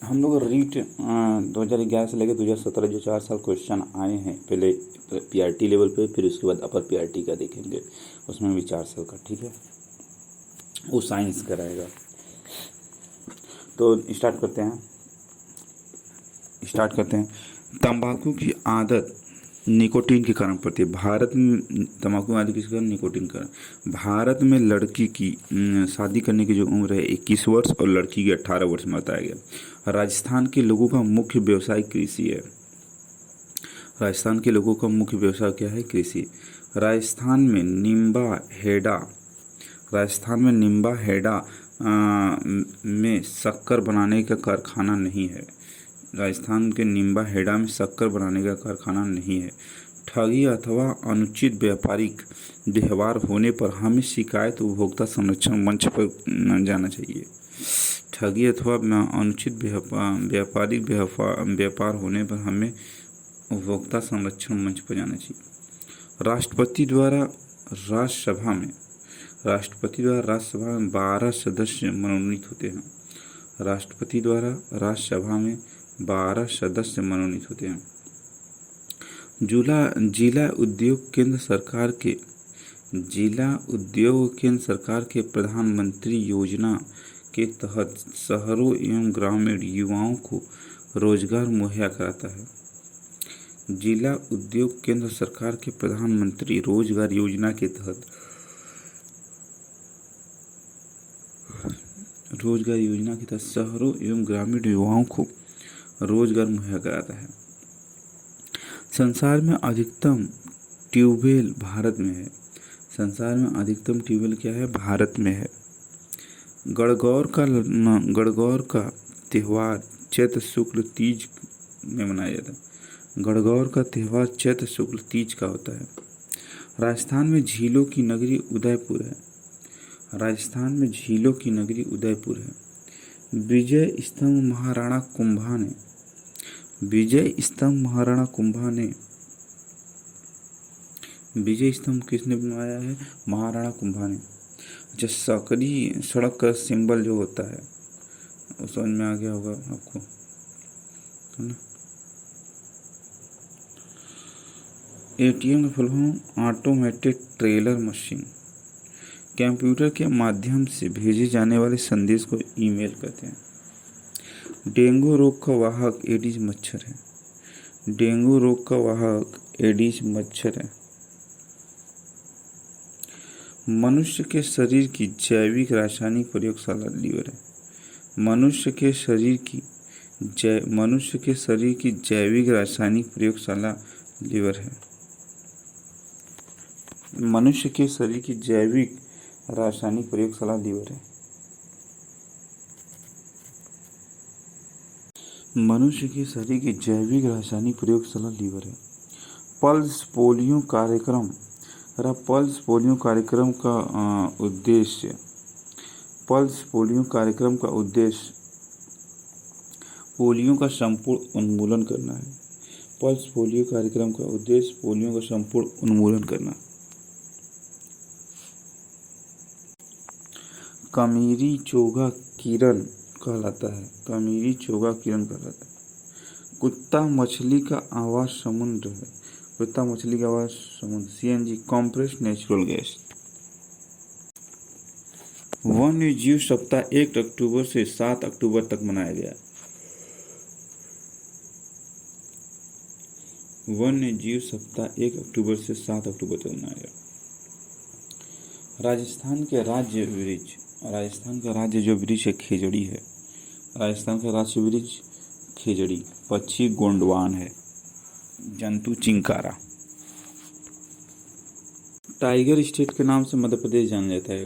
हम लोग रीट 2011 से लेकर 2017 जो 4 साल क्वेश्चन आए हैं, पहले पीआरटी लेवल पे, फिर उसके बाद अपर पीआरटी का देखेंगे, उसमें भी 4 साल का, ठीक है। वो साइंस कराएगा। तो स्टार्ट करते हैं। तंबाकू की आदत निकोटीन के कारण पड़ती है। भारत में तंबाकू आदि किसके कारण? निकोटीन के कारण। भारत में लड़की की शादी करने की जो उम्र है 21 वर्ष और लड़की की 18 वर्ष में बताया गया। राजस्थान के लोगों का मुख्य व्यवसाय कृषि है। राजस्थान के लोगों का मुख्य व्यवसाय क्या है? कृषि। राजस्थान में निम्बा हेडा में शक्कर बनाने का कारखाना नहीं है। राजस्थान के निम्बा हेडा में शक्कर बनाने का कारखाना नहीं है। ठगी अथवा अनुचित व्यापारिक व्यवहार होने पर हमें शिकायत उपभोक्ता संरक्षण मंच पर जाना चाहिए। ठगी अथवा अनुचित व्यापारिक व्यापार होने पर हमें उपभोक्ता संरक्षण मंच पर जाना चाहिए। राष्ट्रपति द्वारा राज्यसभा में 12 सदस्य मनोनीत होते हैं। राष्ट्रपति द्वारा राज्यसभा में 12 सदस्य मनोनीत होते हैं। जिला उद्योग केंद्र सरकार के प्रधानमंत्री योजना के तहत शहरों एवं ग्रामीण युवाओं को रोजगार मुहैया कराता है। जिला उद्योग केंद्र सरकार के प्रधानमंत्री रोजगार योजना के तहत शहरों एवं ग्रामीण युवाओं को रोजगार मुहैया कराता है। संसार में अधिकतम ट्यूबवेल भारत में है। संसार में अधिकतम ट्यूबवेल क्या है? भारत में है। गणगौर का त्यौहार चैत्र शुक्ल तीज में मनाया जाता है। गणगौर का त्यौहार चैत्र शुक्ल तीज का होता है। राजस्थान में झीलों की नगरी उदयपुर है। विजय स्तंभ महाराणा किसने बनवाया है? महाराणा कुंभा ने। जो सकरी सड़क का सिंबल जो होता है वो समझ में आ गया होगा आपको, है ना। एटीएम का full form automated teller machine. Computer के माध्यम से भेजे जाने वाले संदेश को ईमेल कहते हैं। डेंगू रोग का वाहक एडिस मच्छर है। मनुष्य के शरीर की जैविक रासायनिक प्रयोगशाला लीवर है। मनुष्य के शरीर की जैविक रासायनिक प्रयोगशाला लीवर है। मनुष्य के शरीर की जैविक रासायनिक प्रयोगशाला लीवर है। मनुष्य के शरीर की जैविक रासायनिक प्रयोगशाला लीवर है। पल्स पोलियो कार्यक्रम का उद्देश्य पोलियो का संपूर्ण उन्मूलन करना है। पल्स पोलियो कार्यक्रम का उद्देश्य पोलियो का संपूर्ण उन्मूलन करना। कमीरी चोगा किरण कहलाता है। कुत्ता मछली का आवास समुद्र है। CNG compressed natural gas. वन्य जीव सप्ताह 1 अक्टूबर से 7 अक्टूबर तक मनाया गया। वन्य जीव सप्ताह 1 अक्टूबर से 7 अक्टूबर तक मनाया गया। राजस्थान का राज्य जो वृक्ष है खेजड़ी है। राजस्थान का राज्य वृक्ष खेजड़ी। पक्षी गोंडवान है। जंतु चिंकारा। टाइगर स्टेट के नाम से मध्य प्रदेश जाना जाता है।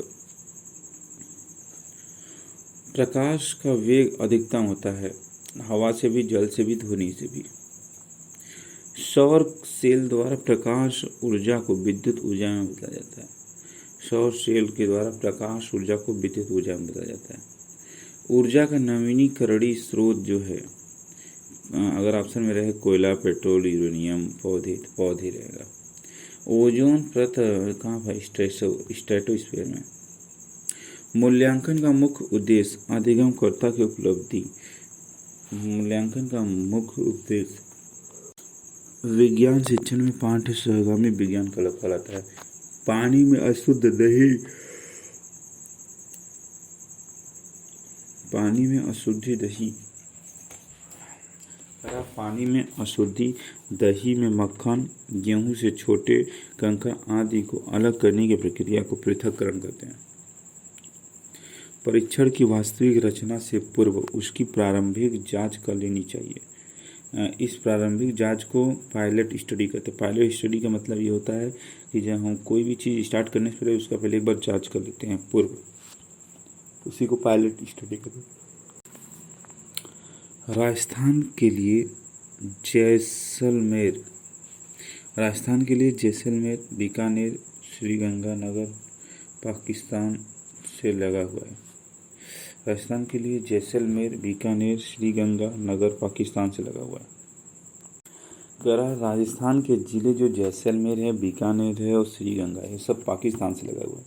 प्रकाश का वेग अधिकतम होता है हवा से भी, जल से भी, ध्वनि से भी। सौर सेल द्वारा प्रकाश ऊर्जा को विद्युत ऊर्जा में बदला जाता है। सौर सेल के द्वारा प्रकाश ऊर्जा को विद्युत ऊर्जा में बदला जाता है। ऊर्जा का नवीनीकरणीय स्रोत जो है, अगर ऑप्शन में रहे कोयला, पेट्रोल, यूरेनियम, पौधे रहेगा। ओजोन परत कहाँ है? स्ट्रेटोस्फीयर में। मूल्यांकन का मुख्य उद्देश्य अधिगमकर्ता की उपलब्धि मूल्यांकन का मुख्य उद्देश्य विज्ञान शिक्षण में पाठ्य सहगामी विज्ञान का कहलाता है। पानी में अशुद्ध दही पानी में अशुद्धि दही पानी में अशुद्धि दही में मक्खन, गेहूं से छोटे कंकड़ आदि को अलग करने की प्रक्रिया को पृथक्करण कहते हैं। परीक्षण की वास्तविक रचना से पूर्व उसकी प्रारंभिक जांच कर लेनी चाहिए। इस प्रारंभिक जांच को पायलट स्टडी कहते हैं। पायलट स्टडी का मतलब ये होता है कि जब हम कोई भी चीज़ स्टार्ट करने से पहले उसका पहले एक बार जांच कर लेते हैं पूर्व, उसी को पायलट स्टडी कहते हैं। राजस्थान के लिए जैसलमेर बीकानेर श्रीगंगानगर पाकिस्तान से लगा हुआ है। राजस्थान के लिए जैसलमेर बीकानेर श्रीगंगानगर पाकिस्तान से लगा हुआ है। राजस्थान के जिले जो जैसलमेर है, बीकानेर है और श्रीगंगा है, सब पाकिस्तान से लगा हुआ है।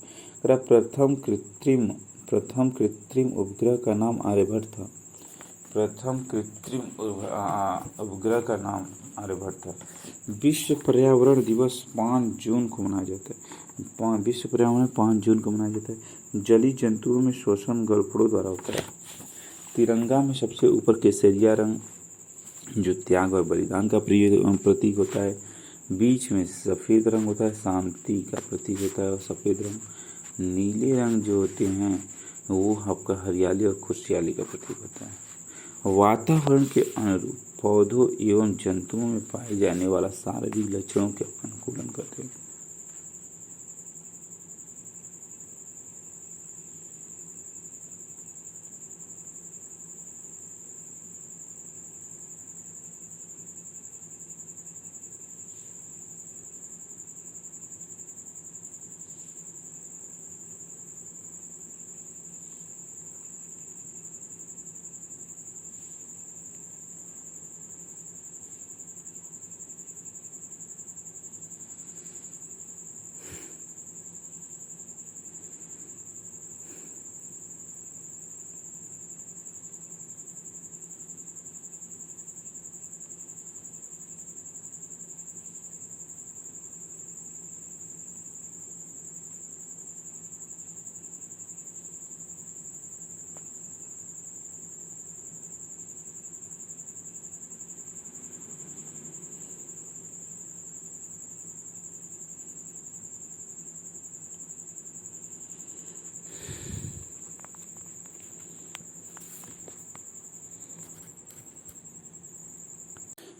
प्रथम कृत्रिम उपग्रह का नाम आर्यभट्ट था। विश्व पर्यावरण दिवस 5 जून को मनाया जाता है। विश्व पर्यावरण 5 जून को मनाया जाता है। जलीय जंतुओं में शोषण गड़बड़ों द्वारा होता है। तिरंगा में सबसे ऊपर केसरिया रंग जो त्याग और बलिदान का प्रतीक होता है, बीच में सफ़ेद रंग होता है, शांति का प्रतीक होता है, और सफ़ेद रंग नीले रंग जो होते हैं वो आपका हरियाली और खुशहाली का प्रतीक होता है। वातावरण के अनुरूप पौधों एवं जंतुओं में पाए जाने वाला शारीरिक लक्षणों के अनुकूलन करते हैं।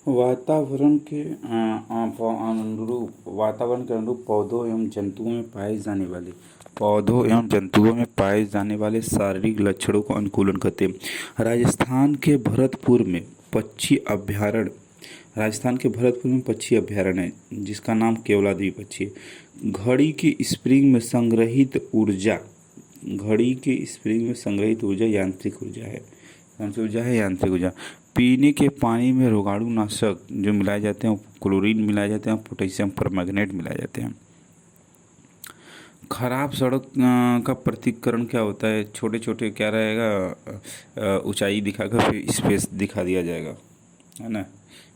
वातावरण के अनुरूप पौधों एवं जंतुओं में पाए जाने वाले शारीरिक लक्षणों को अनुकूलन करते हैं। राजस्थान के भरतपुर में पक्षी अभ्यारण्य है जिसका नाम केवलादेवी पक्षी है। घड़ी की स्प्रिंग में संग्रहित ऊर्जा यांत्रिक ऊर्जा। पीने के पानी में रोगाणुनाशक जो मिलाए जाते हैं, क्लोरीन मिलाए जाते हैं, पोटेशियम परमैंगनेट मिलाए जाते हैं। खराब सड़क का पृथक्करण क्या होता है? छोटे छोटे क्या रहेगा, ऊंचाई दिखाकर फिर स्पेस दिखा दिया जाएगा, है ना,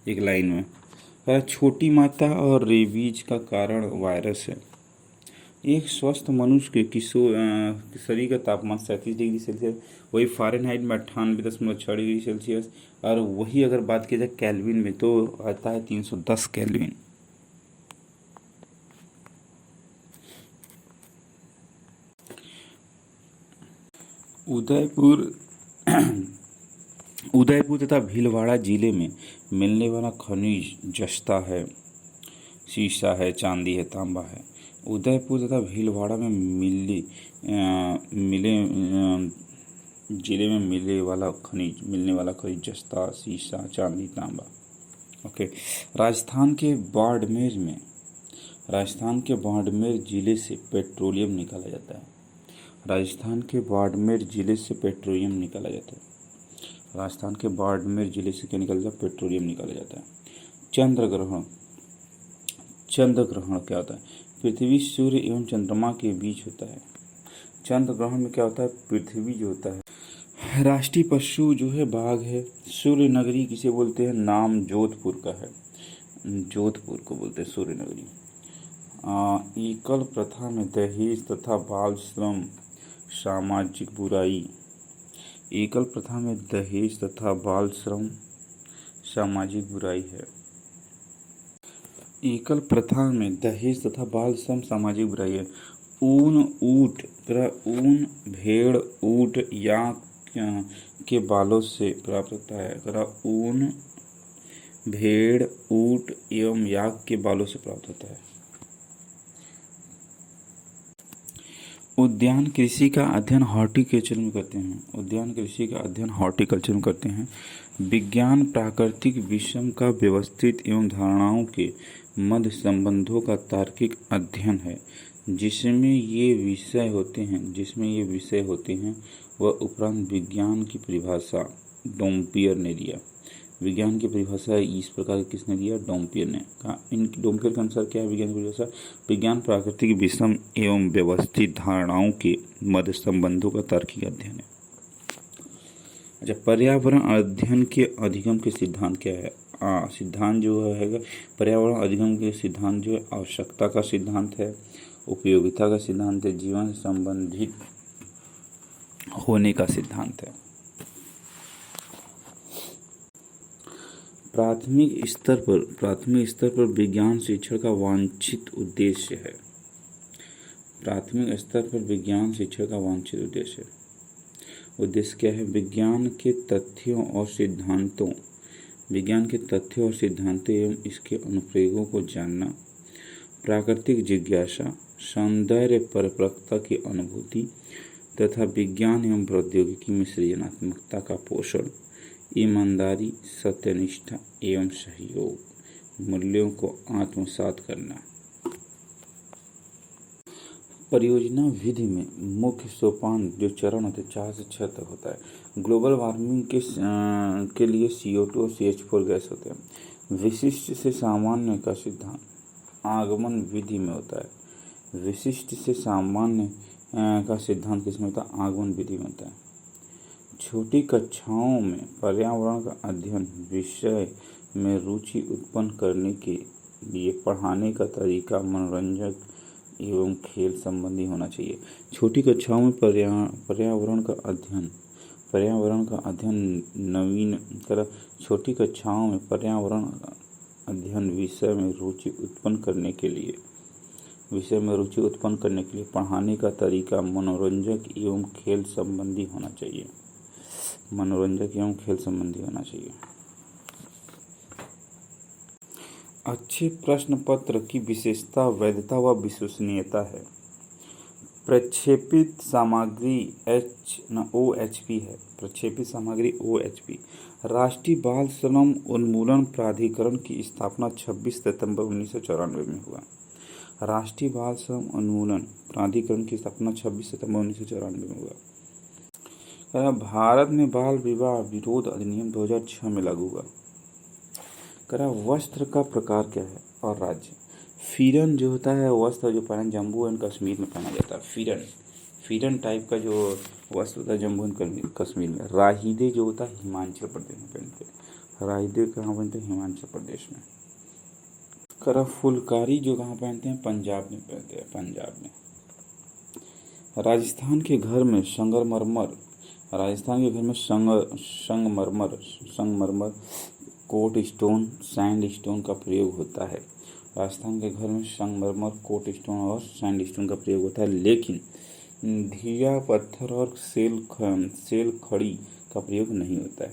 एक लाइन में। छोटी मात्रा और रेबीज का कारण वायरस है। एक स्वस्थ मनुष्य के शरीर का तापमान 37 डिग्री सेल्सियस, वही फ़ारेनहाइट में 98.6 डिग्री सेल्सियस, और वही अगर बात की जाए केल्विन में तो आता है 310 केल्विन। उदयपुर तथा भीलवाड़ा जिले में मिलने वाला खनिज जस्ता है, सीसा है, चांदी है, तांबा है। उदयपुर तथा भीलवाड़ा में जिले में मिलने वाला खनिज जस्ता, सीसा, चांदी, तांबा। ओके। राजस्थान के बाड़मेर जिले से पेट्रोलियम निकाला जाता है। राजस्थान के बाड़मेर जिले से पेट्रोलियम निकाला जाता है। चंद्र ग्रहण क्या होता है? पृथ्वी, सूर्य एवं चंद्रमा के बीच होता है। चंद्र ग्रहण में क्या होता है? पृथ्वी जो होता है राष्ट्रीय पशु जो है बाघ है। सूर्य नगरी किसे बोलते हैं? नाम जोधपुर का है, जोधपुर को बोलते हैं सूर्य नगरी। एकल प्रथा में दहेज तथा बाल श्रम सामाजिक बुराई। एकल प्रथा में दहेज तथा बाल श्रम सामाजिक बुराई है। एकल प्रथा में दहेज तथा बाल श्रम सामाजिक बुराई है। ऊन, ऊँट तथा ऊन भेड़, ऊँट या के बालों से प्राप्त होता है। ऊन भेड़, ऊँट एवं याक के बालों से प्राप्त होता है। उद्यान कृषि का अध्ययन हॉर्टिकल्चर में करते हैं। उद्यान कृषि का अध्ययन हॉर्टिकल्चर में करते हैं। विज्ञान प्राकृतिक विषम का व्यवस्थित एवं धारणाओं के मध्य संबंधों का तार्किक अध्ययन है। जिसमें ये विषय होते हैं वह उपरांत विज्ञान की परिभाषा डोम्पियर ने दिया। विज्ञान की परिभाषा इस प्रकार किसने दिया? डोम्पियर ने कहा। डोम्पियर के अनुसार क्या है विज्ञान की परिभाषा? विज्ञान प्राकृतिक विषम एवं व्यवस्थित धारणाओं के मध्य संबंधों का तार्किक अध्ययन है। अच्छा, पर्यावरण अध्ययन के अधिगम के सिद्धांत क्या है? सिद्धांत जो है पर्यावरण अधिगम के सिद्धांत जो है आवश्यकता का सिद्धांत है, उपयोगिता का सिद्धांत है, जीवन से संबंधित होने का सिद्धांत है। प्राथमिक स्तर पर विज्ञान शिक्षण का वांछित उद्देश्य है। प्राथमिक स्तर पर विज्ञान शिक्षण का वांछित उद्देश्य क्या है? विज्ञान के तथ्यों और सिद्धांतों एवं इसके अनुप्रयोगों को जानना, प्राकृतिक जिज्ञासा, सौंदर्य परपरकता की अनुभूति तथा विज्ञान एवं प्रौद्योगिकी में सृजनात्मकता का पोषण, ईमानदारी, सत्यनिष्ठा एवं सहयोग मूल्यों को आत्मसात करना। परियोजना विधि में मुख्य सोपान जो चरण होते 4 से 6 तक होता है। ग्लोबल वार्मिंग के लिए CO2 और CH4 गैस होते हैं। विशिष्ट से सामान्य का सिद्धांत आगमन विधि में होता है। विशिष्ट से सामान्य का सिद्धांत किसमें होता है? आगमन विधि में होता है। छोटी कक्षाओं में पर्यावरण का अध्ययन विषय में रुचि उत्पन्न करने के लिए पढ़ाने का तरीका मनोरंजक एवं खेल संबंधी होना चाहिए। छोटी कक्षाओं में पर्यावरण का अध्ययन छोटी कक्षाओं में पर्यावरण अध्ययन विषय में रुचि उत्पन्न करने के लिए पढ़ाने का तरीका मनोरंजक एवं खेल संबंधी होना चाहिए। अच्छे प्रश्न पत्र की विशेषता वैधता व विश्वसनीयता है। प्रक्षेपित सामग्री OHP है। प्रक्षेपित सामग्री OHP। राष्ट्रीय बाल श्रम उन्मूलन प्राधिकरण की स्थापना 26 सितंबर 1994 में हुआ। राष्ट्रीय बाल श्रम उन्मूलन प्राधिकरण की स्थापना 26 सितंबर 1994 में हुआ। भारत में बाल विवाह विरोध अधिनियम 2006 में लागू हुआ। वस्त्र का प्रकार क्या है और राज्य? फीरन जो होता है वस्त्र जो पहना जम्मू एंड कश्मीर में पहना जाता है। फीरन टाइप का जो वस्त्र होता है जम्मू एंड कश्मीर में। राहिदे जो होता है हिमाचल प्रदेश में पहनते हैं। राहिदे कहाँ पहनते हैं? हिमाचल प्रदेश में। फुलकारी जो कहाँ पहनते हैं? पंजाब में पहनते हैं। पंजाब में। राजस्थान के घर में संगमरमर कोट स्टोन सैंडस्टोन का प्रयोग होता है। राजस्थान के घर में संगमरमर कोट स्टोन और सैंडस्टोन का प्रयोग होता है, लेकिन धीया पत्थर और सेल खड़ी का प्रयोग नहीं होता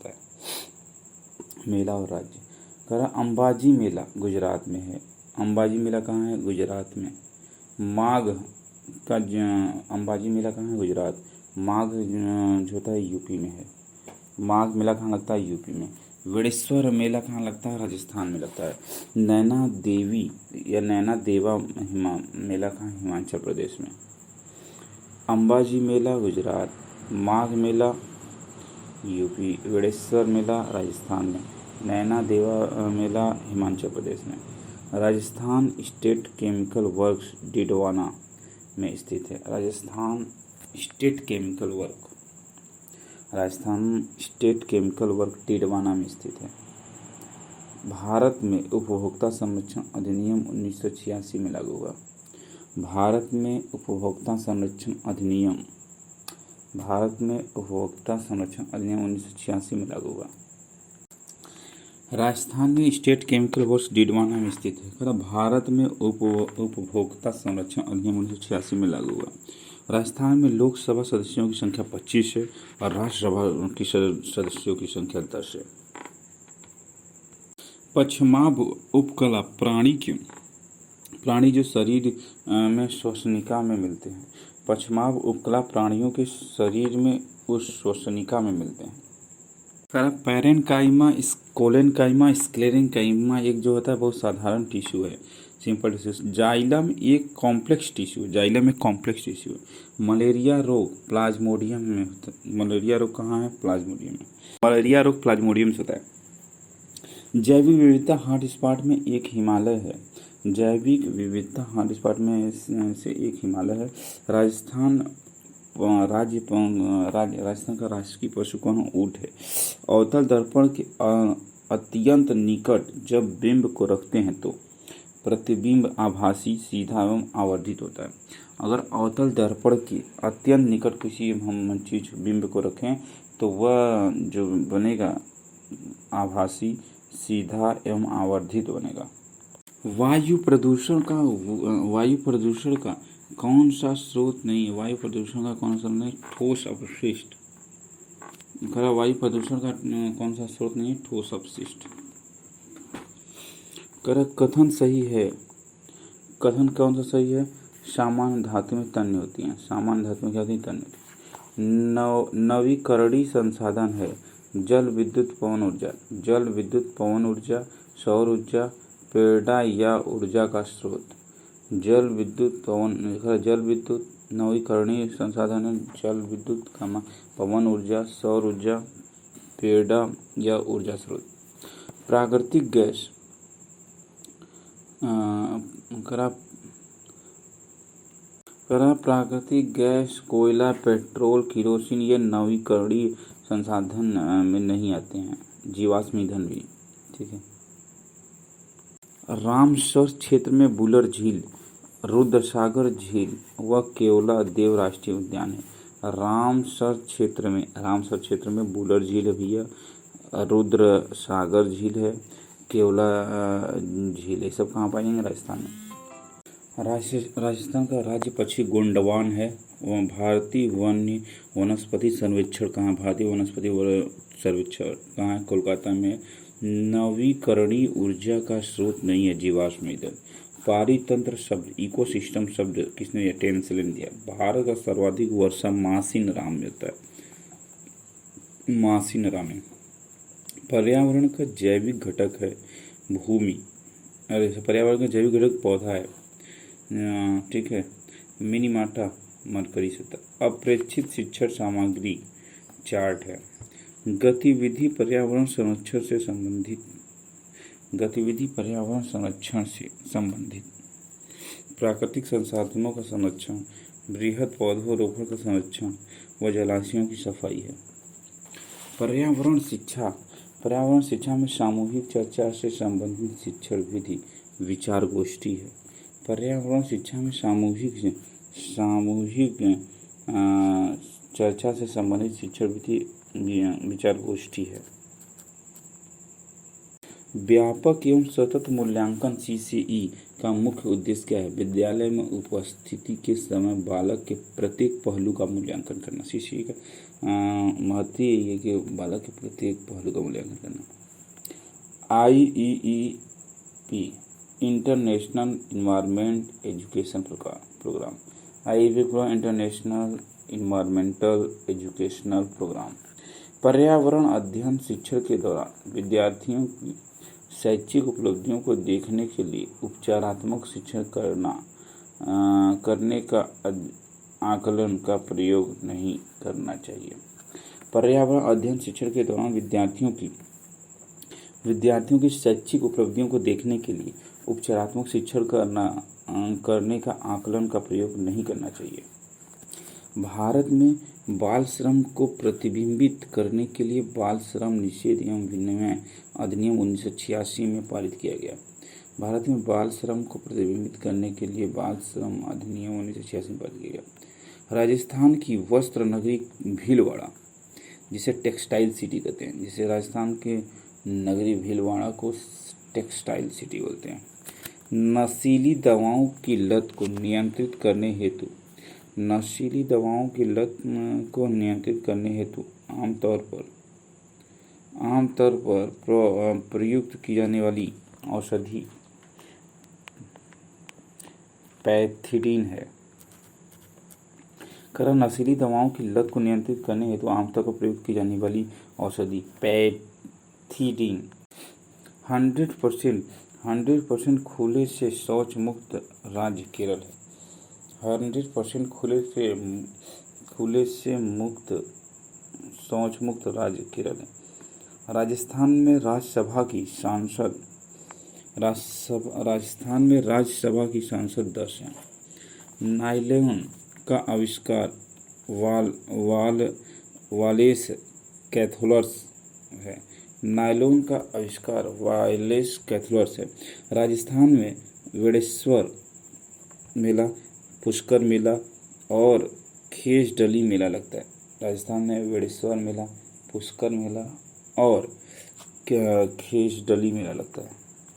है। मेला और राज्य। अंबाजी मेला गुजरात में है। अंबाजी मेला कहाँ है? गुजरात में। अंबाजी मेला कहाँ है? गुजरात। माघ जो होता है यूपी में है। माघ मेला कहाँ लगता है? यूपी में। वेणेश्वर मेला कहाँ लगता है? राजस्थान में लगता है। नैना देवा मेला कहाँ? हिमाचल प्रदेश में। अंबाजी मेला गुजरात, माघ मेला यूपी, वेणेश्वर मेला राजस्थान में, नैना देवा मेला हिमाचल प्रदेश में। Rajasthan state chemical works Didwana में स्थित है। Rajasthan state chemical work. Rajasthan state chemical work Didwana में स्थित है। भारत में उपभोक्ता संरक्षण अधिनियम 1986 में लागू हुआ। भारत में उपभोक्ता संरक्षण अधिनियम 1986 में लागू हुआ। राजस्थान में स्टेट केमिकल वर्क्स डिडवाना में स्थित है। भारत में उपभोक्ता संरक्षण अधिनियम 1986 में लागू हुआ। राजस्थान में लोकसभा सदस्यों की संख्या 25 है और राज्यसभा की सदस्यों की संख्या 10 है। पश्चिमाभ उपकला प्राणी जो शरीर में श्वसनिका में मिलते हैं। पश्चिमाभ उपकला प्राणियों के शरीर में उस श्वसनिका में मिलते हैं। पैरेन्काइमा, कोलेन्काइमा, स्क्लेरेन्काइमा एक जो होता है बहुत साधारण टिश्यू है, सिंपल टिश्यू। जाइलम एक कॉम्प्लेक्स टिश्यू है। मलेरिया रोग प्लाज्मोडियम में होता है। मलेरिया रोग कहाँ है? प्लाज्मोडियम में। मलेरिया रोग प्लाज्मोडियम से होता है। जैविक विविधता हॉटस्पॉट में एक हिमालय है। जैविक विविधता हॉटस्पॉट में से एक हिमालय है। राजस्थान का राष्ट्रीय पशु कौन है? ऊँट है। अवतल दर्पण के अत्यंत निकट जब बिंब को रखते हैं तो प्रतिबिंब आभासी, सीधा एवं आवर्धित होता है। अगर अवतल दर्पण के अत्यंत निकट किसी हम चीज बिंब को रखें तो वह जो बनेगा आभासी, सीधा एवं आवर्धित बनेगा। वायु प्रदूषण का कौन सा स्रोत नहीं है? वायु प्रदूषण का कौन सा नहीं? ठोस अपशिष्ट। वायु प्रदूषण का कौन सा स्रोत नहीं है? ठोस अपशिष्ट। कथन सही है। कथन कौन सा सही है? सामान्य धातु में तन्य होती हैं। सामान्य धातु में क्या होती है? तन्य। नवीकरणीय संसाधन है। जल विद्युत पवन ऊर्जा, सौर ऊर्जा, पेड़ा या ऊर्जा का स्रोत। जल विद्युत नवीकरणीय संसाधन है। जल विद्युत, पवन ऊर्जा, सौर ऊर्जा, पेड़ा या ऊर्जा स्रोत। प्राकृतिक गैस कोयला, पेट्रोल, केरोसिन ये नवीकरणीय संसाधन में नहीं आते हैं। जीवाश्म ईंधन भी, ठीक है। रामसर क्षेत्र में बुलर झील, रुद्रसागर झील व केवला देव राष्ट्रीय उद्यान है। रामसर क्षेत्र में बुलर झील है भैया, रुद्रसागर झील है, केवला झील है। सब कहाँ पाएंगे? राजस्थान में। राजस्थान का राज्य पक्षी गोंडवान है। भारतीय वनस्पति सर्वेक्षण कहाँ? भारतीय वनस्पति सर्वेक्षण कहाँ है? कोलकाता में। नवीकरणीय ऊर्जा का स्रोत नहीं है जीवाश्म ईंधन। पारितंत्र शब्द, इकोसिस्टम शब्द किसने दिया? टेंसलेन दिया। भारत का सर्वाधिक वर्षा मासिनराम में होता है। मासिनराम। पर्यावरण का जैविक घटक है भूमि। पर्यावरण का जैविक घटक पौधा है, ठीक है। मिनीमाटा मरकरी सतह। अप्रेक्षित शिक्षण सामग्री चार्ट है। गतिविधि पर्यावरण संरक्षण से संबंधित। प्राकृतिक संसाधनों का संरक्षण, बृहद पौधरोपण का संरक्षण व जलाशयों की सफाई है। पर्यावरण शिक्षा में सामूहिक चर्चा से संबंधित शिक्षण विधि विचार गोष्ठी है। पर्यावरण शिक्षा में सामूहिक चर्चा से संबंधित शिक्षण विधि विचार गोष्ठी है। व्यापक एवं सतत मूल्यांकन CCE का मुख्य उद्देश्य क्या है? विद्यालय में उपस्थिति के समय बालक के प्रत्येक पहलू का मूल्यांकन करना। CCE का महत्व ये कि बालक के प्रत्येक पहलू का मूल्यांकन करना। IEEP international environment education programme. International environmental educational programme. पर्यावरण अध्ययन शिक्षण के दौरान विद्यार्थियों की शैक्षिक उपलब्धियों को देखने के लिए उपचारात्मक शिक्षण करने का आकलन का प्रयोग नहीं करना चाहिए। पर्यावरण अध्ययन शिक्षण के दौरान विद्यार्थियों की शैक्षिक उपलब्धियों को देखने के लिए उपचारात्मक शिक्षण करने का आकलन का प्रयोग नहीं करना चाहिए। भारत में बाल श्रम को प्रतिबिंबित करने के लिए बाल श्रम निषेध एवं विनिमय अधिनियम 1986 में पारित किया गया। भारत में बाल श्रम को प्रतिबिंबित करने के लिए बाल श्रम अधिनियम 1986 में पारित किया गया। राजस्थान की वस्त्र नगरी भीलवाड़ा, जिसे टेक्सटाइल सिटी कहते हैं, जिसे राजस्थान के नगरी भीलवाड़ा को टेक्सटाइल सिटी बोलते हैं। नशीली दवाओं की लत को नियंत्रित करने हेतु आमतौर पर प्रयुक्त की जाने वाली औषधि पैथिडीन है। नशीली दवाओं की लत को नियंत्रित करने हेतु आमतौर पर प्रयुक्त की जाने वाली औषधि पैथिडीन 100% खुले से शौच मुक्त राज्य केरल है। 100% खुले से मुक्त शौच मुक्त राज्य केरल है। राजस्थान में राज्यसभा की सांसद 10 हैं। नायलॉन का आविष्कार वालेस कैथोलर्स है। नायलॉन का आविष्कार वालेस कैथोलर्स है। राजस्थान में वेड़ेश्वर मेला, पुष्कर मेला और खेजडली मेला लगता है। राजस्थान में वेड़ेश्वर मेला, पुष्कर मेला और खेजडली मेला लगता है।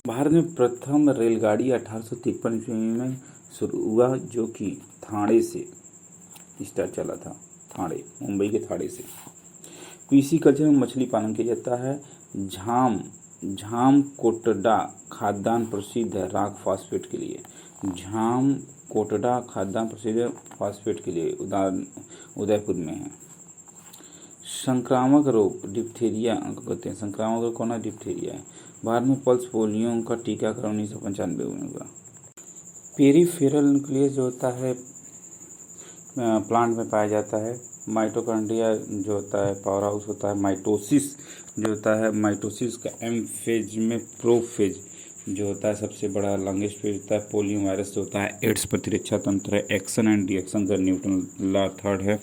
भारत में प्रथम रेलगाड़ी 1853 ईस्वी में शुरू हुआ, जो कि थाने से स्टार्ट चला था। मुंबई के थाने से। पीसी कल्चर में मछली पालन किया जाता है। झाम कोटडा खाद्यान्न प्रसिद्ध है राक फास्फेट के लिए। उदयपुर में है। संक्रामक रोग डिप्थीरिया कहते हैं। संक्रामक रोग कौन है? डिप्थीरिया है। भारत में पल्स पोलियो का टीकाकरण 1995 में हुआ। पेरिफेरल न्यूक्लियस जो होता है प्लांट में पाया जाता है। माइटोकॉन्ड्रिया जो होता है पावर हाउस होता है। माइटोसिस जो होता है, माइटोसिस का एम फेज में प्रोफेज जो होता है सबसे बड़ा लॉन्गेस्ट फेज होता है। पोलियो वायरस जो होता है एड्स प्रतिरक्षा तंत्र है। एक्शन एंड रिएक्शन का न्यूटन लॉ थर्ड है।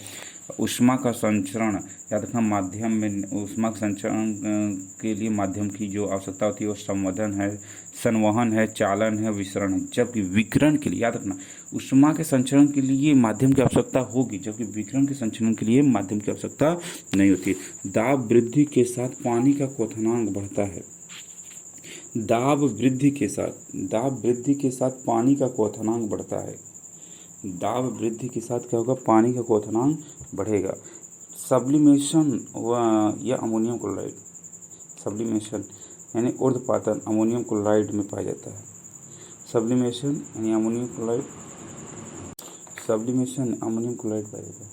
ऊष्मा का संचरण याद रखना, माध्यम में ऊष्मा के संचरण के लिए माध्यम की जो आवश्यकता होती है वो संवहन है, चालन है, विसरण है। जबकि विकिरण के लिए याद रखना, ऊष्मा के संचरण के लिए माध्यम की आवश्यकता होगी, जबकि विकिरण के संचरण के लिए माध्यम की आवश्यकता नहीं होती। दाब वृद्धि के साथ पानी का क्वथनांक बढ़ता है। दाब वृद्धि के साथ पानी का क्वथनांक बढ़ता है। दाब वृद्धि के साथ क्या होगा? पानी का क्वथनांक बढ़ेगा। सब्लिमेशन या अमोनियम क्लोराइड, सब्लिमेशन यानी ऊर्ध्वपातन अमोनियम क्लोराइड में पाया जाता है। सब्लिमेशन यानी अमोनियम क्लोराइड पाया जाता है।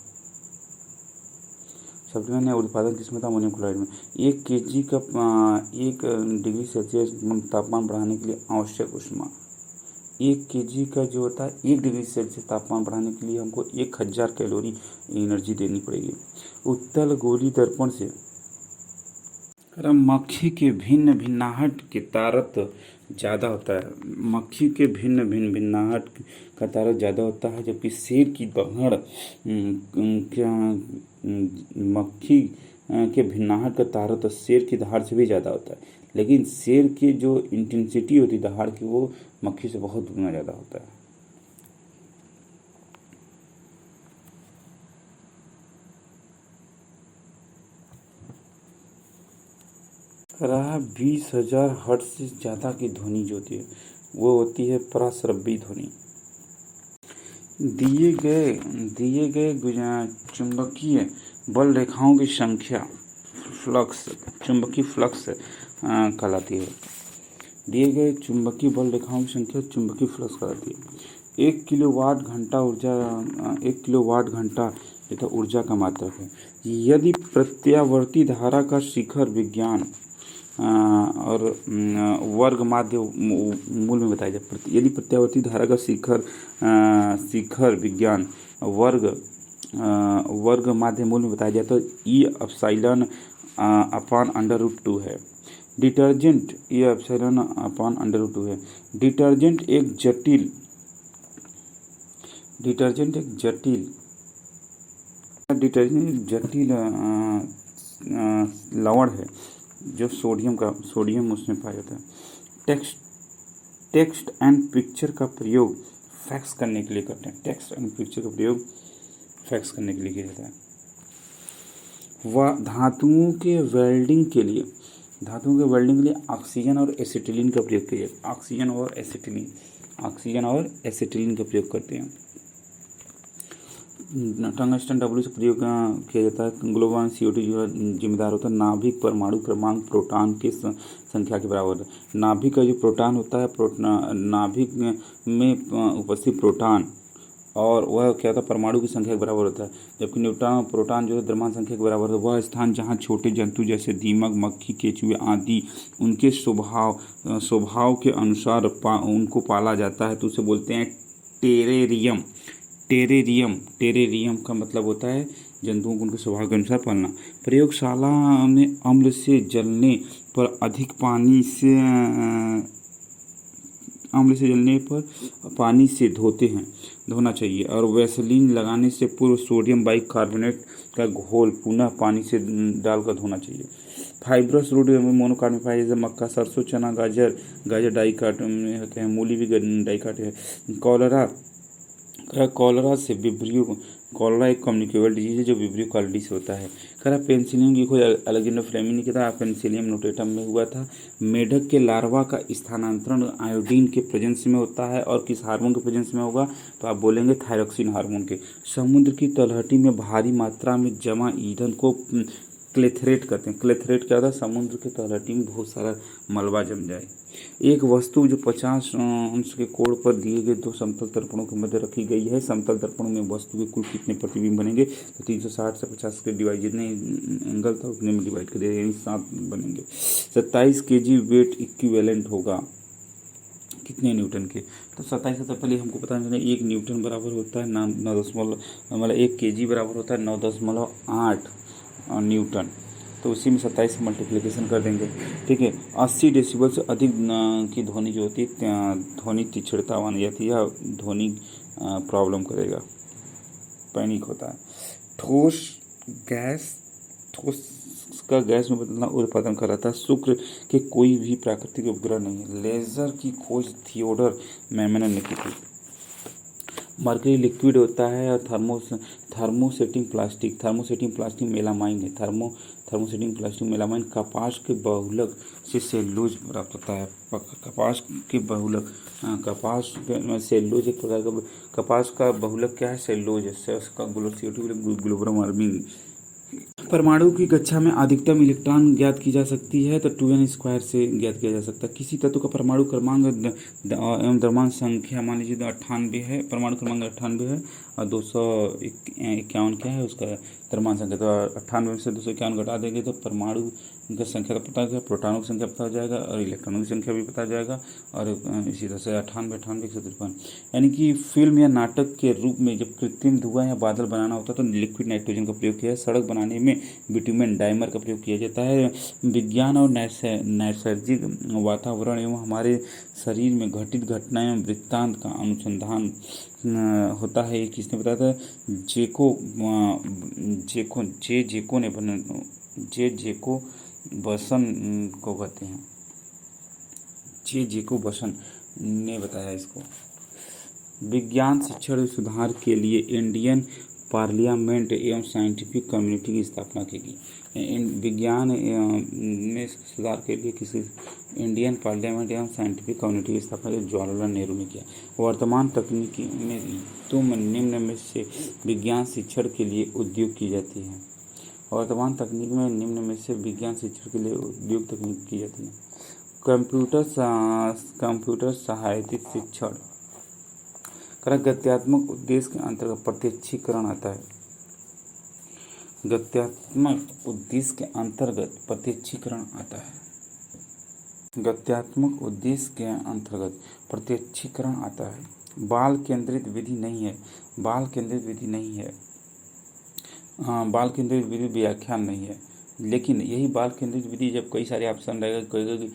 सब्लिमेशन या ऊर्ध्वपातन किसमें था? अमोनियम क्लोराइड में। 1 डिग्री सेल्सियस तापमान बढ़ाने के लिए आवश्यक ऊष्मा, 1 kg का जो होता है 1 डिग्री सेल्सियस तापमान बढ़ाने के लिए हमको 1000 कैलोरी एनर्जी देनी पड़ेगी। उत्तल गोली दर्पण से मक्खी के भिन्न भिन्नाहट के तारत ज़्यादा होता है। मक्खी के भिन्न भिन्नाहट का तारत ज़्यादा होता है, जबकि शेर की दहाड़ मक्खी के भिन्नाहट का तारत शेर की दहाड़ से भी ज़्यादा होता है। लेकिन शेर की जो इंटेंसिटी होती है दहाड़ की, वो मक्खी से बहुत गुना ज़्यादा होता है। रहा 20,000 हर्ट्ज से ज़्यादा की ध्वनि जो होती है वो होती है पराश्रव्य ध्वनि। दिए गए चुंबकीय बल रेखाओं की संख्या चुंबकीय फ्लक्स कहलाती है। दिए गए चुंबकीय बल रेखाओं की संख्या चुंबकीय फ्लक्स कहलाती है। 1 किलोवाट घंटा तथा ऊर्जा का मात्रक है। यदि प्रत्यावर्ती धारा का शिखर विज्ञान और वर्ग माध्य मूल में बताया जाए, यदि प्रत्यावर्ती धारा का शिखर विज्ञान वर्ग माध्य मूल में बताया जाए तो ई एप्सिलॉन अपान √2 है। डिटर्जेंट ई एप्सिलॉन अपान √2 है। डिटर्जेंट एक जटिल डिटर्जेंट जटिल लवण है जो सोडियम उसमें पाया जाता है। टेक्स्ट टेक्स्ट एंड पिक्चर का प्रयोग फैक्स करने के लिए करते हैं। टेक्स्ट एंड पिक्चर का प्रयोग फैक्स करने के लिए किया जाता है। वह धातुओं के वेल्डिंग के लिए ऑक्सीजन और एसिटिलीन का प्रयोग किया जाता है। ऑक्सीजन और एसिटिलीन का प्रयोग करते हैं। टंगस्टन डब्ल्यू से प्रयोग किया जाता है। ग्लोबान CO2 जो है जिम्मेदार होता है नाभिक परमाणु क्रमांक प्रोटॉन की संख्या के बराबर होता है। नाभिक का जो प्रोटॉन होता है, नाभिक में उपस्थित प्रोटॉन और वह क्या होता है परमाणु की संख्या के बराबर होता है। जबकि न्यूट्रॉन और प्रोटॉन जो है द्रव्यमान संख्या के बराबर होता है। वह स्थान जहाँ छोटे जंतु जैसे दीमक, मक्खी, केंचुए आदि उनके स्वभाव के अनुसार उनको पाला जाता है तो उसे बोलते हैं टेरेरियम। टेरेरियम का मतलब होता है जंतुओं को उनके स्वभाव के अनुसार पालना। प्रयोगशाला में अम्ल से जलने पर पानी से धोना चाहिए और वैसलीन लगाने से पूर्व सोडियम बाइकार्बोनेट का घोल पुनः पानी से डालकर धोना चाहिए। फाइब्रस रूट मोनोकाट में पाए जैसे मक्का, सरसों, चना, गाजर डाइकाट में होते हैं। मूली भी डाइकाट है। कॉलरा से विब्रियो कॉलरा एक कम्युनिकेबल डिजीज है जो विब्रियो कॉलिटी से होता है। पेनिसिलियम की खोज अलेक्जेंडर फ्लेमिंग ने किया था। पेनिसिलियम नोटेटम में हुआ था। मेढक के लार्वा का स्थानांतरण आयोडीन के प्रेजेंस में होता है और किस हार्मोन के प्रेजेंस में होगा तो आप बोलेंगे थायरोक्सिन हार्मोन के। समुद्र की तलहटी में भारी मात्रा में जमा ईंधन को क्लेथरेट करते हैं। क्लेथरेट क्या होता है? समुद्र के तलहटी में बहुत सारा मलबा जम जाए। एक वस्तु जो 50 अंश के कोण पर दिए गए दो समतल दर्पणों के मध्य रखी गई है। समतल दर्पणों में वस्तु के कुल कितने प्रतिबिंब बनेंगे? तो 360 से 50 के डिवाइड जितने एंगल था उतने में डिवाइड कर दिया, यानी 7 बनेंगे। 27 kg वेट इक्विवेलेंट होगा कितने न्यूटन के? तो 27 से पहले हमको पता चला 1 न्यूटन बराबर होता है 1 kg बराबर होता है 9.8 न्यूटन। तो उसी में 27 से मल्टीप्लिकेशन कर देंगे। ठीक है। 80 डेसिबल से अधिक की ध्वनि जो होती है ध्वनि तीक्ष्णता मानी जाती है, ध्वनि प्रॉब्लम करेगा, पैनिक होता है। ठोस का गैस में बदलना उत्पादन कराता है। शुक्र के कोई भी प्राकृतिक उपग्रह नहीं है। लेजर की खोज थियोडर मैमन ने की थी। मर्करी लिक्विड होता है और थर्मोसेटिंग प्लास्टिक मेलामाइन है। थर्मोसेटिंग प्लास्टिक मेलामाइन कपास के बहुलक से सेलुलोज प्राप्त होता है। कपास में सेलुलोज एक प्रकार का कपास का बहुलक क्या है? सेलुलोज है। उसका ग्लोबल वार्मिंग। परमाणु की कक्षा में अधिकतम इलेक्ट्रॉन ज्ञात की जा सकती है तो 2n² से ज्ञात किया जा सकता है। किसी तत्व का परमाणु क्रमांक एवं द्रव्यमान संख्या मान लीजिए 98 है, परमाणु क्रमांक 98 है और 251 क्या है उसका द्रव्यमान संख्या। तो 98 से 251 घटा देंगे तो परमाणु की संख्या का पता हो जाएगा, प्रोटॉनों की संख्या पता हो जाएगा और इलेक्ट्रॉनों की संख्या भी पता हो जाएगा। और इसी तरह से 98 153 यानी कि फिल्म या नाटक के रूप में जब कृत्रिम धुआं या बादल बनाना होता है तो लिक्विड नाइट्रोजन का प्रयोग किया है। सड़क बनाने में बिटुमेन डाइमर का प्रयोग किया जाता है। विज्ञान और नैसर्गिक वातावरण एवं हमारे शरीर में घटित घटनाएं एवं वृत्तांत का अनुसंधान होता है। ये किसने बताया था? जेको बसन को कहते हैं। जेको बसन ने बताया इसको। विज्ञान शिक्षण सुधार के लिए इंडियन पार्लियामेंट एवं साइंटिफिक कम्युनिटी की स्थापना की गई। विज्ञान में सुधार के लिए किसी इंडियन पार्लियामेंट एवं साइंटिफिक कम्युनिटी की स्थापना जवाहरलाल नेहरू ने किया। वर्तमान तकनीकी में निम्न में से विज्ञान शिक्षण के लिए उद्योग की जाती है। वर्तमान तकनीक में निम्न में से विज्ञान शिक्षण के लिए उद्योग तकनीक की जाती है। कंप्यूटर सहायतित शिक्षण गत्यात्मक उद्देश्य के अंतर्गत प्रत्यक्षीकरण आता है। गत्यात्मक उद्देश्य के अंतर्गत प्रत्यक्षीकरण आता है। गत्यात्मक उद्देश्य के अंतर्गत प्रत्यक्षीकरण आता है। बाल केंद्रित विधि नहीं है। बाल केंद्रित विधि व्याख्यान नहीं है। लेकिन यही बाल केंद्रित विधि जब कई सारे ऑप्शन रहेगा, कोई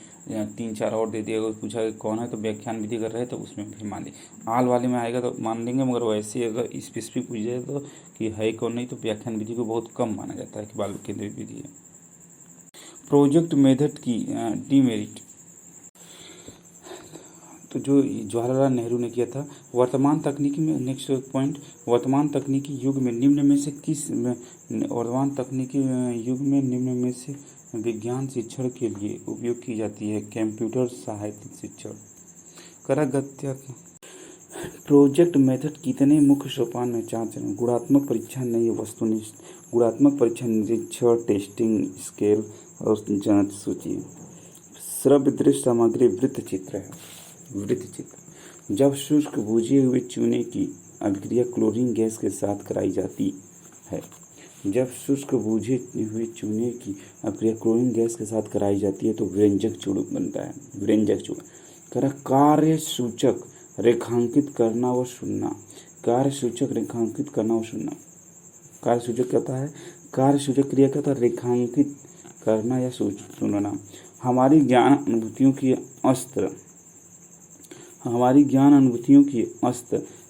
3-4 और दे दिया, अगर पूछा कि कौन है तो व्याख्यान विधि कर रहे तो उसमें फिर मान ली आल वाले में आएगा तो मान लेंगे, मगर वैसे अगर स्पेसिफिक पूछ जाए तो कि है कौन नहीं तो व्याख्यान विधि को बहुत कम माना जाता है कि बाल केंद्रित विधि है। प्रोजेक्ट मेथड की डीमेरिट, तो जो जवाहरलाल नेहरू ने किया था, वर्तमान तकनीकी में नेक्स्ट पॉइंट, वर्तमान तकनीकी युग में निम्न में से विज्ञान शिक्षण के लिए उपयोग की जाती है कंप्यूटर सहायतित शिक्षण। करागत्यात्मक प्रोजेक्ट मेथड कितने मुख्य सोपान में 4 चरण, गुणात्मक परीक्षण नहीं है, वस्तुनिष्ठ गुणात्मक परीक्षण, निरीक्षण, टेस्टिंग, स्केल और जांच सूची। श्रव्य दृश्य सामग्री वृत्त चित्र है। वृत्त चित्र, जब शुष्क बुझे हुए चूने की अभिक्रिया क्लोरीन गैस के साथ कराई जाती है, जब शुष्क बुझे हुए चूने की अभिक्रिया क्लोरीन गैस के साथ कराई जाती है तो व्यंजक चूर्ण बनता है। व्यंजक चूर्ण। कार्य सूचक रेखांकित करना व सुनना, कार्य सूचक रेखांकित करना व सुनना। कार्य सूचक कहता है, कार्य सूचक क्रिया कहता है रेखांकित करना या सुनना। हमारी ज्ञान अनुभूतियों की अस्त्र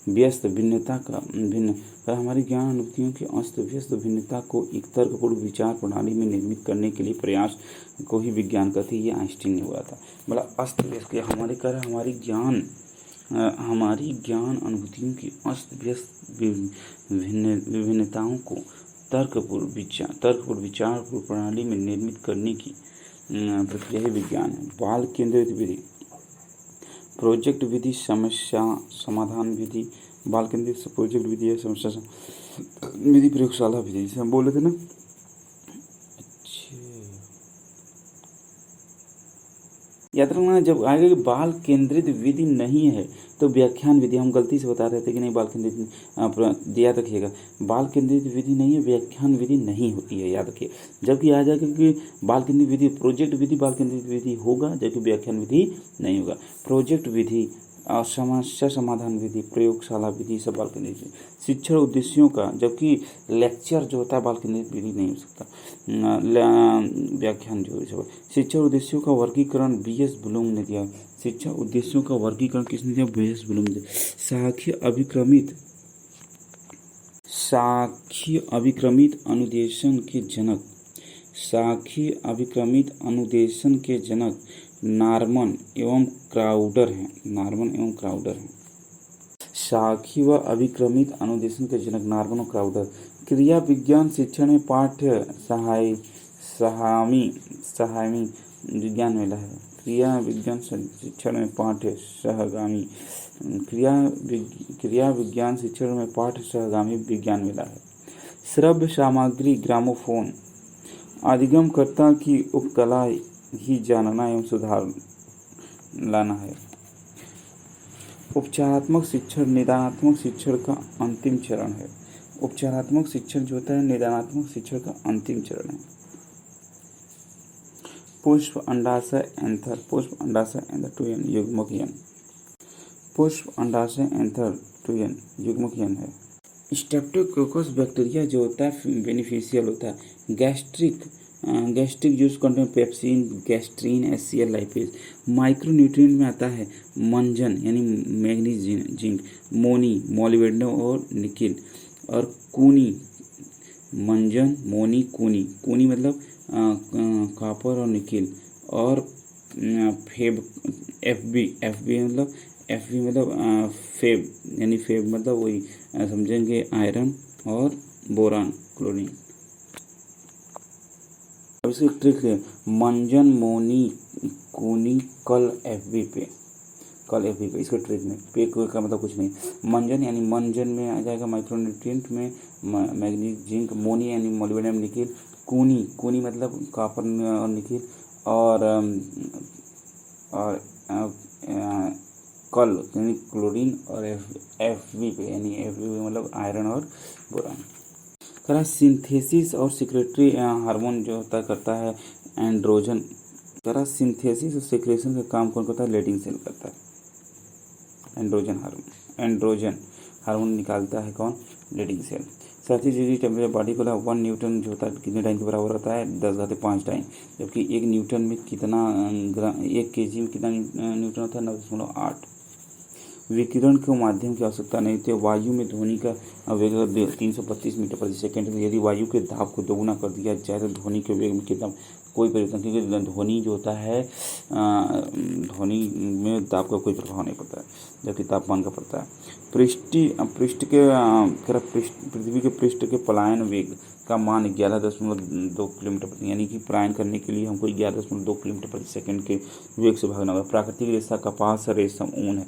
व्यस्त भिन्नता को एक तर्कपूर्ण विचार प्रणाली में निर्मित करने के लिए प्रयास को ही विज्ञान कहते हैं। ये आइंस्टीन ने हुआ था। बड़ा अस्त व्यस्त हमारी ज्ञान अनुभूतियों की अस्त व्यस्त विभिन्नताओं को तर्कपूर्ण विचार प्रणाली में निर्मित करने की प्रक्रिया ही विज्ञान है। बाल केंद्रित विधि, प्रोजेक्ट विधि, समस्या समाधान विधि। बाल केंद्रित प्रोजेक्ट विधि है, समस्या विधि, प्रयोगशाला विधि, हम बोले थे ना। याद रखना, जब आएगा कि बाल केंद्रित विधि नहीं है तो व्याख्यान विधि, हम गलती से बता रहे थे कि नहीं बाल केंद्रित, याद रखिएगा बाल केंद्रित विधि नहीं है, व्याख्यान विधि नहीं होती है, याद रखिए। जबकि आ जाएगा कि बाल केंद्रित विधि प्रोजेक्ट विधि बाल केंद्रित विधि होगा, जबकि व्याख्यान विधि नहीं होगा। प्रोजेक्ट विधि और समस्या समाधान विधि, प्रयोगशाला विधि सब बाल केंद्रित विधि। शिक्षण उद्देश्यों का, जबकि लेक्चर जो होता है बाल केंद्रित विधि नहीं हो सकता, व्याख्यान जो है। शिक्षण उद्देश्यों का वर्गीकरण बीएस ब्लूम ने दिया। शिक्षा उद्देश्यों का वर्गीकरण किसने दिया? बीएस ब्लूम ने। साख्य अभिक्रमित अनुदेशन के जनक नार्मन एवं क्राउडर हैं। साखी व अभिक्रमित अनुदेशन के जनक नार्मन और क्राउडर। क्रिया विज्ञान शिक्षण में पाठ्य सहायमी विज्ञान मेला है। क्रिया विज्ञान शिक्षण में पाठ्य सहगामी क्रिया विज्ञान शिक्षण में पाठ्य सहगामी विज्ञान मेला है। श्रव्य सामग्री ग्रामोफोन, अधिगमकर्ता की उपकला ही जानना एवं सुधार लाना है। उपचारात्मक शिक्षण निदानात्मक शिक्षण का अंतिम चरण है। उपचारात्मक शिक्षण जो होता है निदानात्मक शिक्षण का अंतिम चरण है। पुष्प अंडाशय एंथर टू एन युग्मक यन। पुष्प अंडाशय एंथर टू एन युग्मक यन है। स्ट्रेप्टोकोकस बैक्टीरिया जो होता है बेनिफिशियल होता है। Gastric juice contain pepsin, gastrin, HCL, lipase. Micronutrient में आता है मंजन यानी मैग्नीज, जिंक, मोनी, मोलिब्डेनम और निकिल, और कूनी, मंजन, मोनी, कूनी मतलब कॉपर और निकिल, और एफबी मतलब फेब यानी फेब मतलब वही समझेंगे आयरन और बोरान, क्लोरीन। इसकी ट्रिक है मंजन, मोनी, कूनी, कल एफबी पे। इसका ट्रिक में पे का मतलब कुछ नहीं। मंजन में आ जाएगा माइक्रोन्यूट्रिएंट में मैग्नीज, जिंक, मोनी यानी मोलिब्डेनम, निकिल, कूनी मतलब कॉपर और निकिल, और कल यानी क्लोरीन, और एफबी पे यानी एफबी मतलब आयरन और बोरान। सिंथेसिस और सिक्रेटरी हार्मोन जो होता करता है एंड्रोजन। सिंथेसिस और सिक्रेशन का काम कौन करता है? लेडिंग सेल करता है। एंड्रोजन हार्मोन निकालता है कौन? Leydig cell. 37 degree temperature body को 1 न्यूटन जो होता है कितने टाइम के बराबर होता है 10⁻5 टाइम, जबकि 1 न्यूटन में कितना 1 kg में कितना न्यूटन होता है 9.8। विकिरण के माध्यम की आवश्यकता नहीं थी। वायु में ध्वनि का वेग 332 मीटर प्रति सेकंड है। यदि वायु के दाब को दोगुना कर दिया जाए तो ध्वनि के वेग में कितना कोई परिवर्तन, क्योंकि ध्वनि जो होता है ध्वनि में दाब का कोई प्रभाव नहीं पड़ता है, जबकि तापमान का पड़ता है। पृथ्वी के पृष्ठ के पलायन वेग का मान 11.2 किलोमीटर प्रति, यानी कि पलायन करने के लिए हमको 11.2 किलोमीटर प्रति सेकंड के वेग से भागना होगा। प्राकृतिक रेशा कपास, रेशम, ऊन है।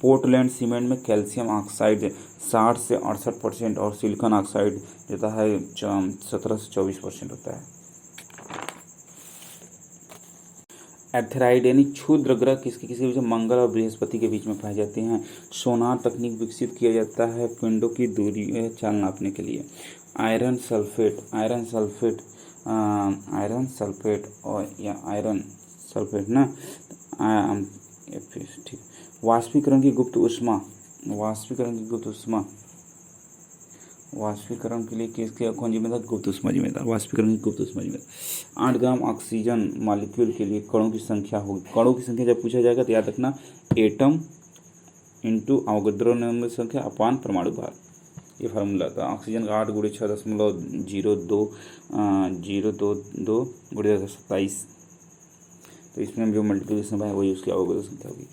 पोर्टलैंड सीमेंट में कैल्शियम ऑक्साइड 60 से 68% और सिलिकॉन ऑक्साइड देता है 17 से 24% होता है। एर्थराइड यानी क्षुद्र ग्रह किसी किसी वजह मंगल और बृहस्पति के बीच में पाए जाते हैं। सोनार तकनीक विकसित किया जाता है पिंडों की दूरी चाल नापने के लिए। आयरन सल्फेट और या आयरन सल्फेट ना ठीक। वाष्पीकरण की गुप्त ऊष्मा वाष्पीकरण के लिए किसके कौन जिम्मेदार? गुप्त ऊष्मा जिम्मेदार। वाष्पीकरण की गुप्त ऊष्मा जिम्मेदार। 8 ग्राम ऑक्सीजन मॉलिक्यूल के लिए कणों की संख्या होगी। कणों की संख्या जब पूछा जाएगा तो याद रखना एटम इंटू अवोगाद्रो नंबर संख्या अपान परमाणु भार, ये फार्मूला था। ऑक्सीजन का 8 × 6.022 × 27, तो इसमें जो मल्टीप्लिकेशन है वही उसकी अवोगाद्रो संख्या होगी।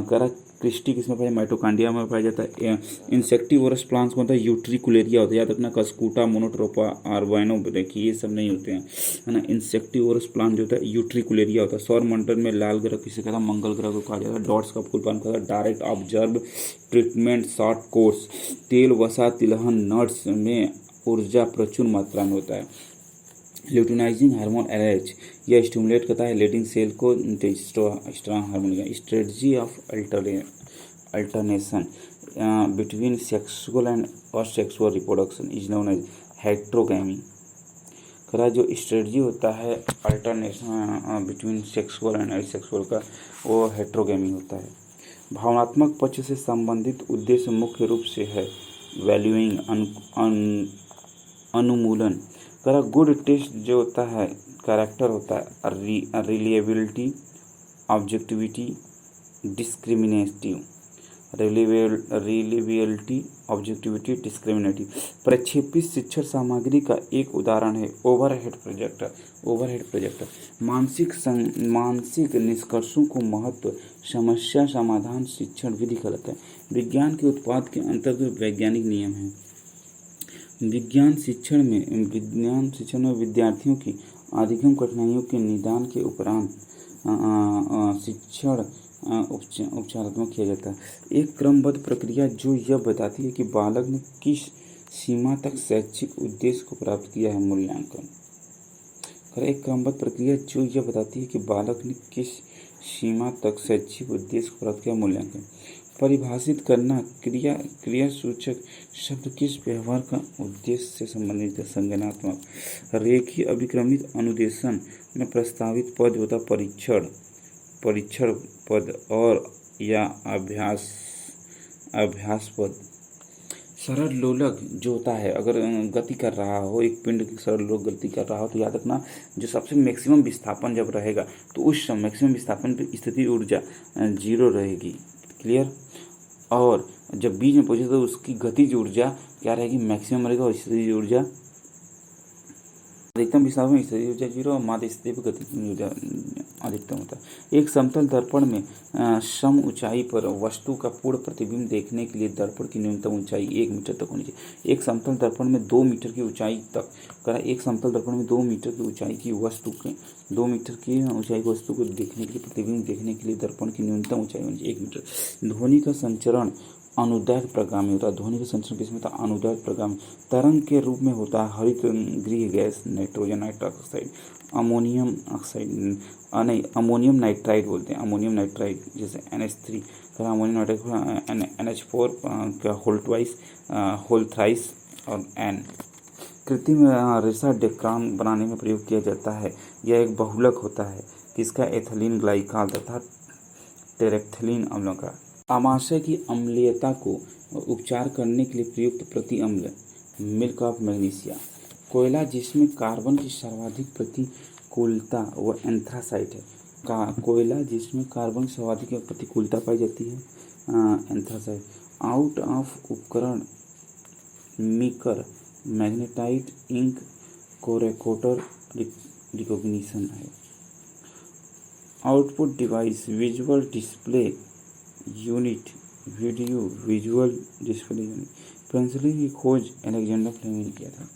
करा क्रिस्टी किसमें पाया? माइटोकॉन्ड्रिया में पाया जाता है। इंसेक्टिवोरस प्लांट्स कौन होता है? यूट्रिकुलेरिया होता है, याद रखना। कस्कूटा, मोनोट्रोपा, आर्बाइनो, देखिए ये सब नहीं होते हैं, है ना। इंसेक्टिवोरस प्लांट जो होता है यूट्रिकुलेरिया होता है। सौर मंडल में लाल ग्रह किसे कहता है? मंगल ग्रह को कहा जाता है। डॉट्स का फुल फॉर्म कहता है direct observe treatment short course. तेल, वसा, तिलहन, नट्स में ऊर्जा प्रचुर मात्रा में होता है। ल्यूटिनाइजिंग हार्मोन एलएच यह स्टिमुलेट करता है लेडिंग सेल को स्ट्रॉन्ग हार्मोन का। Strategy of alternation between sexual and asexual reproduction is known as heterogamy. करा जो स्ट्रेटजी होता है alternation between sexual and asexual का, वो हेट्रोगैमी होता है। भावनात्मक पक्ष से संबंधित उद्देश्य मुख्य रूप से है वैल्यूइंग, अनुमूलन। करा गुड टेस्ट जो होता है कैरेक्टर होता है reliability, objectivity, discriminative. Reliability, objectivity, discriminative. प्रक्षेपित शिक्षण सामग्री का एक उदाहरण है ओवरहेड प्रोजेक्टर। मानसिक निष्कर्षों को महत्व, समस्या समाधान शिक्षण विधि कहलाता है। विज्ञान के उत्पाद के अंतर्गत वैज्ञानिक नियम हैं। विज्ञान शिक्षण में विद्यार्थियों की अधिगम कठिनाइयों के निदान के उपरांत शिक्षण उपचारात्मक किया जाता है। एक क्रमबद्ध प्रक्रिया जो यह बताती है कि बालक ने किस सीमा तक शैक्षिक उद्देश्य को प्राप्त किया है। मूल्यांकन। एक क्रमबद्ध प्रक्रिया जो यह बताती है कि बालक ने किस सीमा तक शैक्षिक उद्देश्य को प्राप्त किया। मूल्यांकन। परिभाषित करना क्रियासूचक शब्द किस व्यवहार का उद्देश्य से संबंधित है। संज्ञानात्मक। रेखीय अभिक्रमित अनुदेशन में प्रस्तावित पद होता परीक्षण पद और या अभ्यास पद। सरल लोलक जो होता है अगर गति कर रहा हो, एक पिंड सरल लोलक गति कर रहा हो तो याद रखना जो सबसे मैक्सिमम विस्थापन जब रहेगा तो उस मैक्सिमम विस्थापन पर स्थिति ऊर्जा 0 रहेगी। क्लियर। और जब बीच में पहुंचे तो उसकी गतिज ऊर्जा क्या रहेगी? मैक्सिमम रहेगा। और स्थितिज ऊर्जा अधिकतम विस्थापन में स्थितिज ऊर्जा 0 और माध्य स्थिति पर गतिज ऊर्जा अधिकतम होता है। एक समतल दर्पण में सम ऊंचाई पर वस्तु का पूर्ण प्रतिबिंब देखने के लिए दर्पण की न्यूनतम ऊंचाई 1 मीटर तक होनी चाहिए। एक समतल दर्पण में 2 मीटर की ऊंचाई तक एक समतल दर्पण में 2 मीटर की ऊंचाई की वस्तु के 2 मीटर की ऊंचाई वस्तु को देखने के लिए प्रतिबिंब देखने के लिए दर्पण की न्यूनतम ऊंचाई होनी चाहिए 1 मीटर। ध्वनि का संचरण अनुदैर्घ्य प्रगामी होता है। ध्वनि का संचरण किसमें होता है? अनुदैर्घ्य प्रगामी। तरंग के रूप में होता है हरित गृह gas, nitrogen, nitrous oxide, ammonium oxide, ammonium nitride बोलते हैं। अमोनियम नाइट्राइड जैसे NH3, अमोनियम नाइट्राइड NH4 का होल थ्राइस और N। कृत्रिम रेशा डेक्रान बनाने में प्रयोग किया जाता है। यह एक बहुलक होता है किसका? एथिलीन ग्लाइकॉल तथा टेरेप्थलीन अम्लों का। आमाशय की अम्लीयता को उपचार करने के लिए प्रयुक्त प्रति अम्ल मिल्क ऑफ मैग्नीशिया। कोयला जिसमें कार्बन की सर्वाधिक प्रतिकूलता व एंथ्रासाइट है। कोयला जिसमें कार्बन की सर्वाधिक प्रतिकूलता पाई जाती है एंथ्रासाइट। आउट ऑफ उपकरण मीकर मैग्नेटाइट इंक कोरेकोटर रिकॉग्निशन है। Output device visual display unit video visual display unit. Penicillin की खोज अलेक्जेंडर फ्लेमिंग ने किया था।